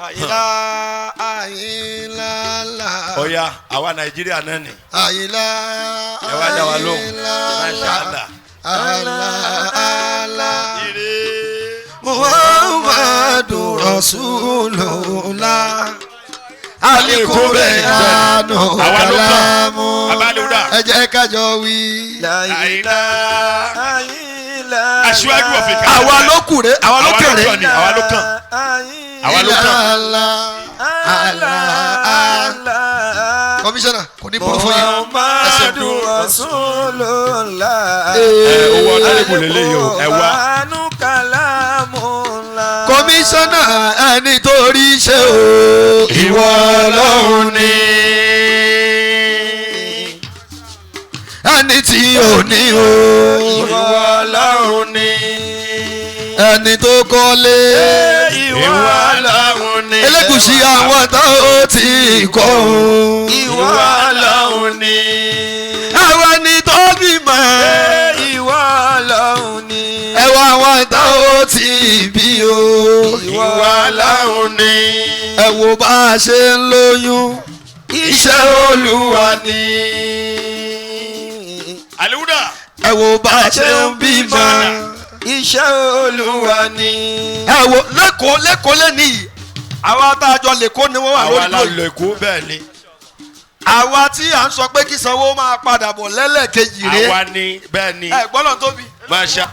àyìnlá àyìnlá. ọ̀ya àwa Nàìjíríà náà ni. àyìnlá ẹ wá dá wa lóhùn. Mashallah. Allah. Muhammadu Rasulullah. Alikureyanu kalamu. Ẹ jẹ́ ká jọ wí. Aṣíwájú òfin kan. Àwa ló kù rè, àwa ló kéré. Àwa ló kàn. Àwa ló kàn. Kọmíṣánná kò ní burú fún yín. Muhammadu Rasulullah. Owó ọ̀nàdébò lélẹ́yìí o. Ẹ wá. Kọmíṣánná ẹni tó rí ṣe o. Ìwọ Ọlọ́run ni. Ẹni tí ò ní o. Ìwọ Ọlọ́run ni. Ẹni tó kọ́lé. Ìwọ Ọlọ́run ni. Elégùṣì àwọn tó ti kọ́ o. Ìwọ Ọlọ́run ni. Àwọn ẹni tó bímọ. Ìwọ Ọlọ́run ni. Ẹwà àwọn tó ti bí o. Ìwọ Ọlọ́run ni. Ẹ wo bá a ṣe ń lóyún. Iṣẹ́ Olúwa ni. Aliwuda. Ẹ wo bá a ṣe ń bímọ. Iṣẹ́ Olúwa ni. Ẹ wo lẹ́kọ̀ọ́ lẹ́ni yìí. Àwa tá a jọ lẹ́kọ̀ọ́ ni wọ́n wà Àwa lórí la lóyún. lọ Èkó bẹ́ẹ̀ ni. Àwa tí à ń sọ pé kí Sanwó máa padà bọ̀ lẹ́lẹ́kejì rẹ̀. Àwa ni bẹ́ẹ̀ ni. Ẹ gbọ́dọ̀ tóbi. Masha.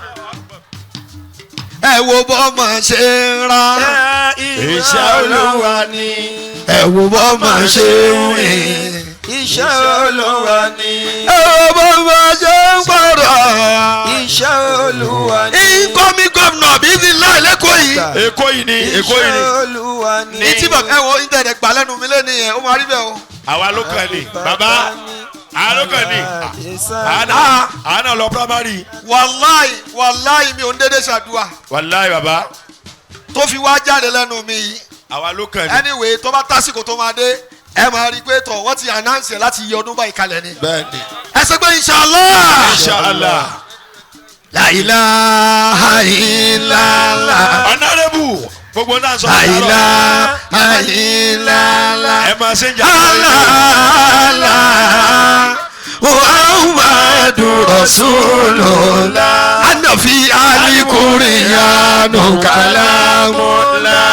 Ẹ wo bọ́mọ ṣe ń ra. Iṣẹ́ Olúwa ni. Ẹ wo bọ́mọ ṣe ń rìn. Iṣẹ́ Olúwa ni. Ẹ wo bọ́mọ ṣe ń gbọ́dọ̀. Iṣẹ́ Olúwa ni. Incoming governor bíi ti láì lẹ́kọ̀ọ́ yìí. Èkó yìí ni. Èkó yìí ni. Iṣẹ́ Olúwa ni. Ní tí bàbá ẹ wo internet gbà lẹ́nu mi lé nìyẹn, ó máa rí bẹ́ẹ̀ o. Àwa ló kàn ní. Bàbá. Àwa ló kàn ní. Àwa lọ primary. Wàláì mi ò ń dédé ṣàdúrà. Wàláì bàbá. Tó fi wá jáde lẹ́nu mi yìí. Àwa ló kàn ní. Anyway tó bá tásìkò tó máa dé ẹ máa rí i pé tọ̀ wọ́n ti announce ẹ̀ láti yí ọdún báyìí kalẹ̀ ni. Bẹ́ẹ̀ni. Ẹ sọ pé inshallah. Inshallah. La ilaha illallah. Honorable. Gbogbo náà sọ. La ilaha illallah. Ẹ máa ṣe ń jà. Allah Muhammadu Rasulullah. Anafi alikuriyanu kalamullah.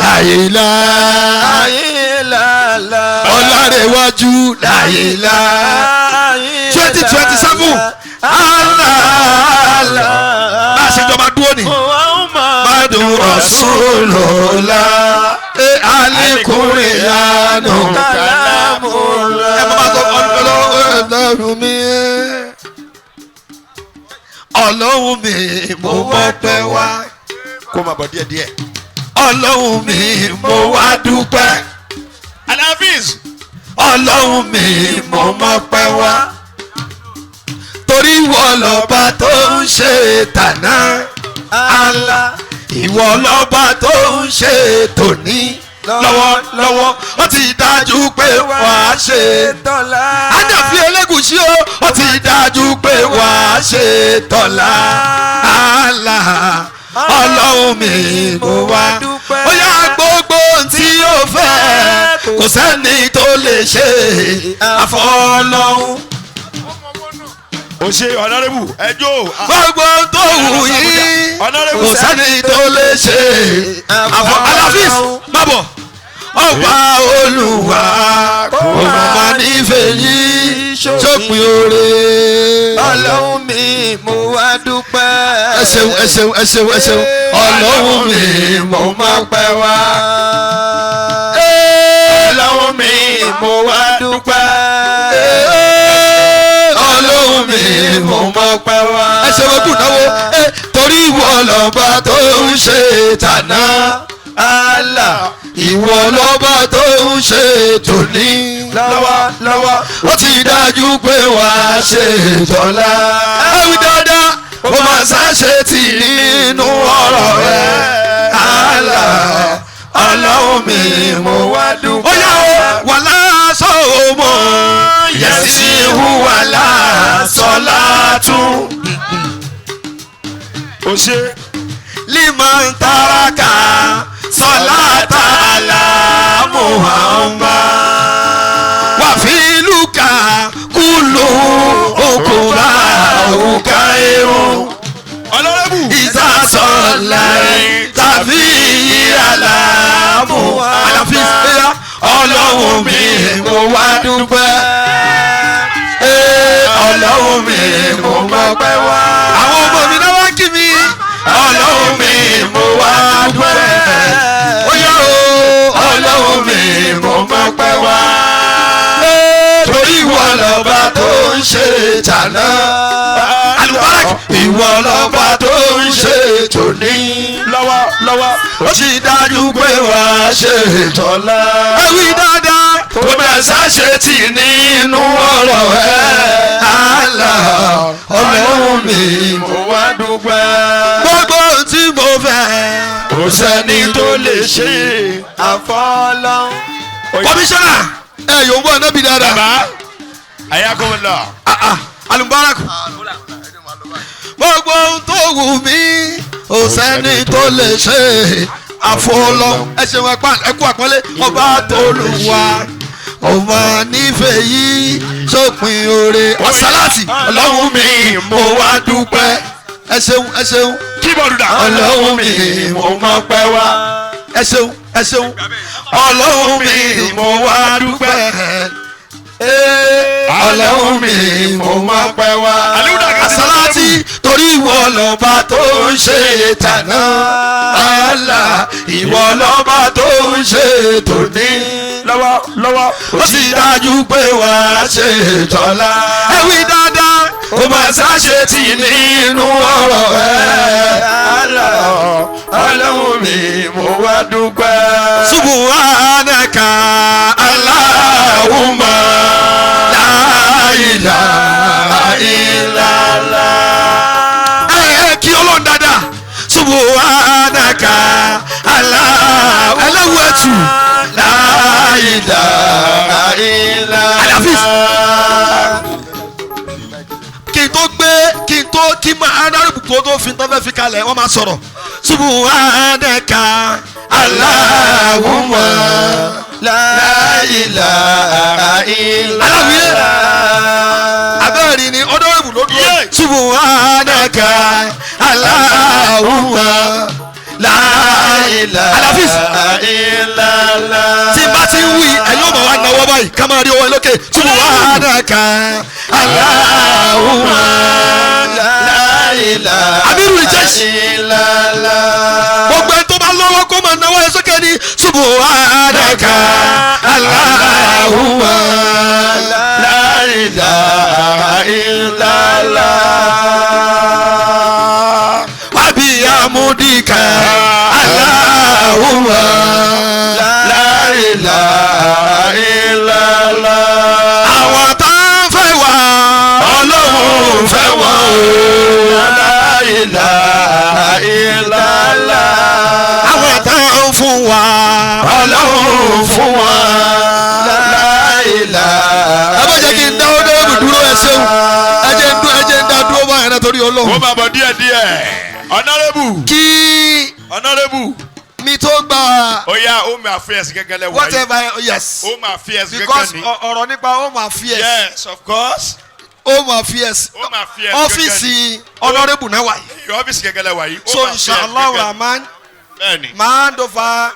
La ilaha illallah. Ọlárẹ̀wájú la ilaha 2027. Allah. Bá a ṣe jọba dúró ni. Muhammadu Rasulullah. Alikuriyanu kalamullah. Ẹ bá sọ Ọlọ́run mi. Ọlọ́run mi mo mọpẹ́ wá. Kó máa bọ̀ díẹ̀díẹ̀. Ọlọ́run mi mo wá dúpẹ́. Alhafiz. Ọlọ́run mi mo mọpẹ́ wá. Torí ìwọ lọ́ba tó ń ṣe tàná. Allah. Ìwọ lọ́ba tó ń ṣe tòní. Lọ́wọ́lọ́wọ́ ó ti dájú pé wàá ṣe tọ́lá. Àjàfí Elégùṣì o ó ti dájú pé wàá ṣe tọ́lá. Allah Ọlọ́run mi mo wá dúpẹ́. Ó yá gbogbo tí ó fẹ́ kò sẹ́ni tó lè ṣe àfọlọ́hun. O ṣe Honorable ẹjọ́. Gbogbo tó wù yín kò sẹ́ni tó lè ṣe Alhafiz má bọ̀. Ọba Olúwa kò máa nífẹ̀ẹ́ yín sópin oore. Ọlọ́run mi mo wá dúpẹ́. Ẹ ṣeun ẹ ṣeun ẹ ṣeun ẹ ṣeun. Ọlọ́run mi mo máa pẹ́ wá. Ọlọ́run mi mo wá dúpẹ́. Ọlọ́run mi mo máa pẹ́ wá. Ẹ ṣe wọ́n kù náwó torí ìwọ lọ́ba tó ń ṣe tàná. Allah ìwọ lọ́ba tó ń ṣe tòní. Lọ́wọ́ ó ti dájú pé wàá ṣe tọ́lá. ẹ wí dáadáa ó máa ṣàṣe tì nínú ọ̀rọ̀ rẹ̀. Allah Ọlọ́run mi mo wá dúpẹ́. ó yà ó wàlá sọ̀mọ́ yẹ̀sí wàlá sọ̀látù. O ṣe. liman taraka sọ̀lá aláì tàbí àlàmú àlàfi ẹ̀yà ọlọ́run mi mo wá dúpẹ́ ọlọ́run mi mo mọpẹ́ wá. àwọn ọmọ mi náà wá kí mi ọlọ́run mi mo wá dúpẹ́ ó yá o ọlọ́run mi mo mọpẹ́ wá. torí ìwọ lọ́ba tó ń ṣe tàná alùbáràkì ìwọ lọ́ba tó ń ṣe tòní lọ́wọ́ ó sì dájú pé wà á ṣe tọ́lá. ẹ wí dáadáa kó bẹ́ẹ̀ ṣàṣe tì nínú ọ̀rọ̀ ẹ̀ àlà ọlọ́run mi mo wá dúpẹ́. gbogbo tí mo fẹ́ kò sẹ́ni tó lè ṣe àfọlọ́. kọmíṣánná ẹ yóò bọ́ ẹ náà bí dáadáa. bàbá ayakomola. alùbáràkì gbogbo ohun tó wù mí ò sẹ́ni tó lè ṣe àfọlọ́. ẹ ṣeun ẹ kú àpọ́nlé ọba tó lù wá ọmọ nífẹ̀ẹ́ yìí sópin oore ọ̀sálàtì ọlọ́run mi mo wá dúpẹ́. ẹ ṣeun kíbọ̀dù dà. ọlọ́run mi mo mọpẹ́ wá. ẹ ṣeun ọlọ́run mi mo wá dúpẹ́. ọlọ́run mi mo mọpẹ́ wá. àsálàtì torí ìwọ lọ́ba tó ń ṣe tàná àlà ìwọ lọ́ba tó ń ṣe tòní lọ́wọ́ ó sì dájú pé wà á ṣe tọ́lá. ẹ wí dáadáa kó máa ṣàṣe tì nínú ọ̀rọ̀ ẹ̀ àlà ọlọ́run mi mo wá dúpẹ́. subhanaka Allahumma la ilaha illallah. Kí ọlọ́run dáadáa subhanaka Allahumma ẹlẹ́wọ̀ ẹ̀tù la ilaha illallah. kí máa adarúgbù kó tó fi tán fẹ́ fi kalẹ̀ wọ́n máa sọ̀rọ̀ subhanaka Allahumma la ilaha illallah. abẹ́rẹ́ ni ọ̀dọ́rẹ́bù ló dúró subhanaka Allahumma la ilaha illallah. tí bá ti ń wí ẹ̀yin ọmọ wa náwó báyìí ká máa rí owó lókè subhanaka Allahumma la ilaha illallah. gbogbo ẹni tó bá lọ́wọ́ kó máa náwó ẹ sókè ní subhanaka Allahumma la ilaha illallah. Amudika Allahumma la ilaha illallah. àwọn tá ń fẹ́ wá ọlọ́run fẹ́ wọ́n o la ilaha illallah. àwọn tá ń fún wa ọlọ́run fún wa la ilaha. ẹ bá jẹ́ kí n dáwọ́ dẹ́rù dúró ẹ ṣeun ẹ jẹ́ ń dá dúró báyìí náà torí ọlọ́run. wọ́n máa bọ̀ díẹ̀díẹ̀. Honorable. kí Honorable. mi tó gba. Oya Home Affairs gẹ́gẹ́ lẹ wáyé. whatever yes. Home Affairs gẹ́gẹ́ ni. because ọ̀rọ̀ nípa Home Affairs. yes of course. Home Affairs. Home Affairs gẹ́gẹ́ ni. ọ́fíìsì Honorable náà wáyé. ọ́fíìsì gẹ́gẹ́ lẹ wáyé. so inshallah rahman. bẹ́ẹ̀ni. máa ń dọ̀fà.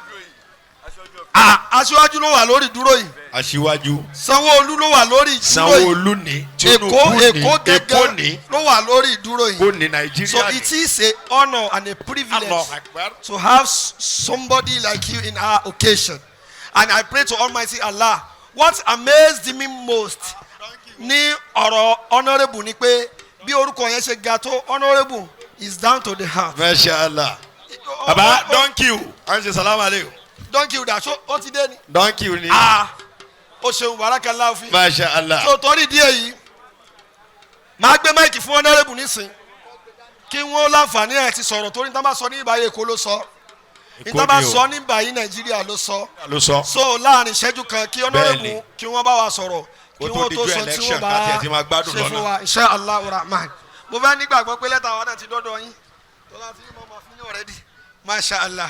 aṣíwájú ló wà lórí dúró yìí. aṣíwájú. Sanwó-Olú ló wà lórí ìdúró yìí. Sanwó-Olú ni. Èkó gẹ́gẹ́ ló wà lórí ìdúró yìí. Èkó ni Nàìjíríà ni. so it is a honour and a privilege to have somebody like you in our occasion, and I pray to Almighty Allah. What amazed me most ní ọ̀rọ̀ honourable ni pé bí orúkọ yẹn ṣe ga tó honourable is down to the heart. Mashallah. Baba don't kill. Anse salamu aleykum. don't kill that so ó ti dé ni. don't kill ni. o ṣeun barakallahu fi. Mashallah. so torí díẹ̀ yìí máa gbé máìkì fún honourable nísìn kí wọ́n láǹfààní ẹ̀ ti sọ̀rọ̀ torí níta bá sọ ní ìbáyé Èkó ló sọ níta bá sọ ní ìbáyé Nàìjíríà ló sọ. so láàrin ìṣẹ́jú kan kí honourable kí wọ́n bá wa sọ̀rọ̀ kí wọ́n tó sọ tí wọ́n bá ṣe fún wa insha Allah rahman. mo fẹ́ nígbàgbọ́ pé lẹ́tà wa náà ti dọ́dọ̀ yín tó láti mọ̀ máa fi ní already masha Allah.